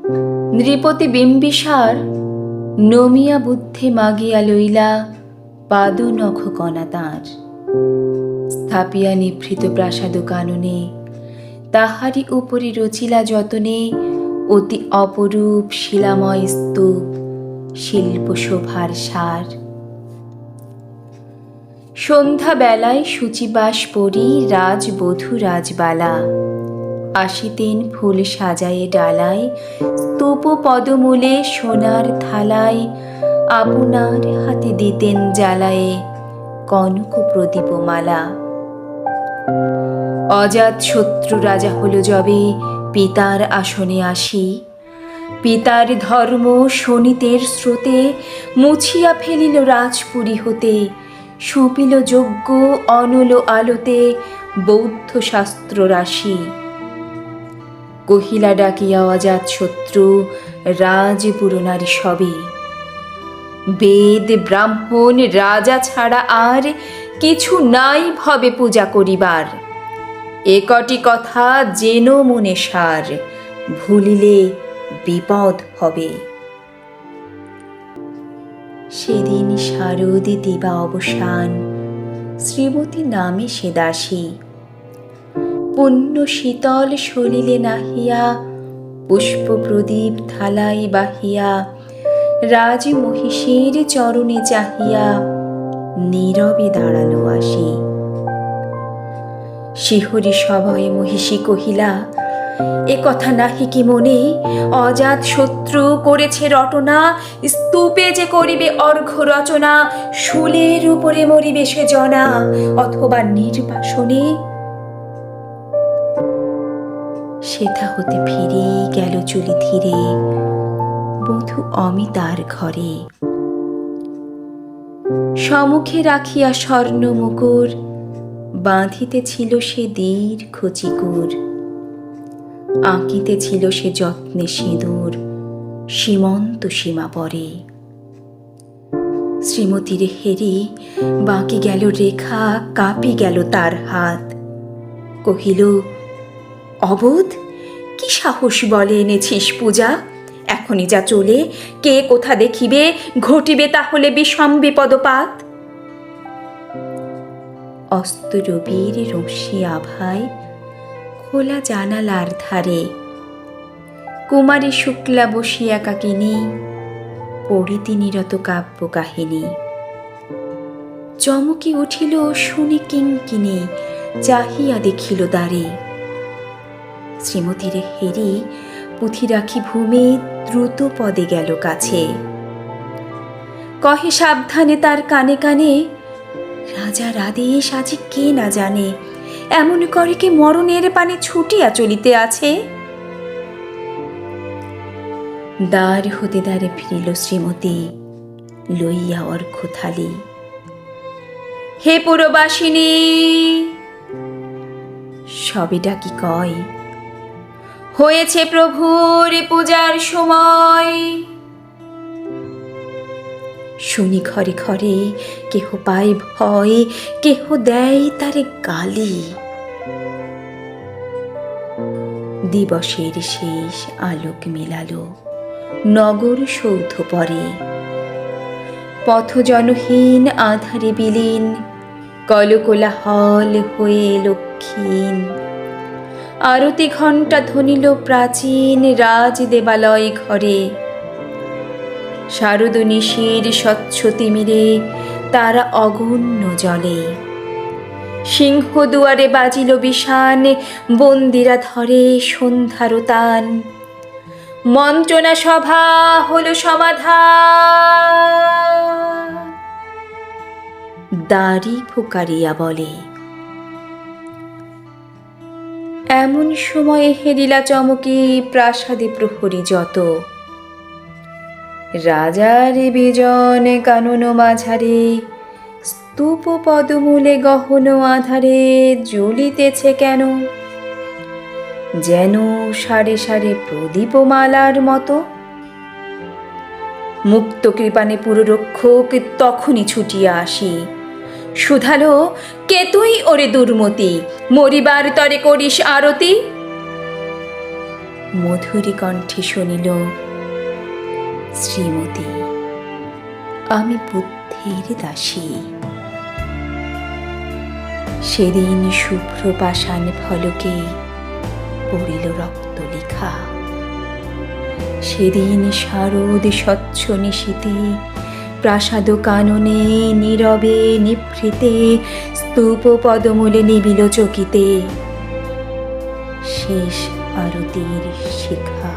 নৃপতি বিম্বিসার নমিয়া বুদ্ধে মাগিয়া লইলা পাদু নখ কণা তাঁর। স্থাপিয়া নিভৃত প্রাসাদ কাননে, তাহারি উপরে রচিলা যতনে অতি অপরূপ শিলাময় স্তূপ, শিল্প শোভার সার। সন্ধ্যা বেলায় শুচিবাস পরি রাজবধূ রাজবালা, আসিতেন ফুল সাজায়ে ডালায়, স্তূপ পদমূলে সোনার থালায়, আপনার হাতে দিতেন জ্বালায়ে কনক প্রদীপমালা। অজাত শত্রু রাজা হল যবে পিতার আসনে আসি, পিতার ধর্ম শোণিতের স্রোতে মুছিয়া ফেলিল রাজপুরী হতে, সঁপিল যজ্ঞ অনল আলোতে বৌদ্ধ শাস্ত্র রাশি। কহিলা ডাকিয়া অজাত শত্রু রাজপুরনারী সবে, বেদ ব্রাহ্মণ রাজা ছাড়া আর কিছু নাই ভবে পূজা করিবার। একটি কথা যেন মনে সার, ভুলিলে বিপদ হবে। সেদিন শারদে দিবা অবসান, শ্রীমতী নামে সে দাসী, পুণ্য শীতল সলিলে নাহিয়া, পুষ্প প্রদীপ থালাই বাহিয়া, রাজ মহিষীর চরণে চাহিয়া নীরবে দাঁড়ালো আসি। শিহরি সভয়ে মহিষী কহিলা, এ কথা নাহি কি মনে, অজাত শত্রু করেছে রটনা, স্তূপে যে করিবে অর্ঘ্য রচনা, শূলের উপরে মরিবে সে জনা, অথবা নির্বাসনে। সেথা হতে ফিরে গেল চুলি ধীরে, বধূ অমিতার ঘরে। সম্মুখে রাখিয়া স্বর্ণ মুকুর, বাঁধিতেছিল সে দীর্ঘ চিকুর, আঁকিতেছিল সে যত্নে সিঁদুর, সীমন্ত সীমা পরে। শ্রীমতীর হেরি বাঁকি গেল রেখা, কাঁপি গেল তার হাত। কহিল, অবোধ, কি সাহস বলে এনেছিস পূজা? এখনই যা চলে, কে কোথা দেখিবে, ঘটিবে তাহলে বিষম বিপদপাত। অস্ত রবির রশ্মি আভায় খোলা জানালার ধারে, কুমারী শুক্লা বসিয়া কাকিনী, পড়িতে নিরত কাব্য কাহিনী। চমকি উঠিল শুনি কিঙ্কিনী, চাহিয়া দেখিল দ্বারে। শ্রীমতীর হেরি পুঁথি রাখি ভূমে দ্রুত পদে গেল কাছে, কহে সাবধানে তার কানে কানে, রাজার আদেশ আজি কে না জানে, এমন করে কি মরণের পানে ছুটিয়া চলিতে আছে। দ্বার হতে দ্বারে ফিরিল শ্রীমতী, লইয়া অর্ঘ্য থালি। হে পুরবাসিনী, সবে ডাকি কয়, হয়েছে প্রভুর পূজার সময়। শুনি ঘরে ঘরে কেহ পায় ভয়, কেহ দেয় তারে গালি। দিবসের শেষ আলোক মেলালো নগর সৌধ পরে, পথ জনহীন আধারে বিলীন, কলকোলাহল হয়ে লক্ষীন। আরতি ঘণ্টা ধ্বনিল প্রাচীন রাজ দেবালয় ঘরে, শারদ নিশির স্বচ্ছ তিমিরে তারা অগণ্য জলে। সিংহ দুয়ারে বাজিল বিষান, বন্দিরা ধরে সন্ধ্যার তান। মন্ত্রণা সভা হল সমাধান, দাড়ি ফুকারিয়া বলে। এমন সময়ে হেরিলা চমকে প্রাসাদে প্রহরী যত, রাজার বিজন কানন মাঝারে, স্তূপ পদমূলে গহন আধারে জ্বলিতেছে কেন, যেন সারে সারে প্রদীপমালার মতো। মুক্ত কৃপানে পুররক্ষক তখনই ছুটিয়া আসি, শুধালো, কে তুই ওরে দুর্মতি, মরিবার তরে করিস আরতি। মধুরী কণ্ঠে শুনিল, শ্রীমতী, আমি বুদ্ধের দাসী। সেদিন শুভ্র পাষাণ ফলকে পড়িল রক্তলেখা। সেদিন শারদ স্বচ্ছ নিশীতে প্রাসাদ কাননে নীরবে নিভৃতে স্তূপ পদমূলে নিবিল চকিতে শেষ আরতির শিখা।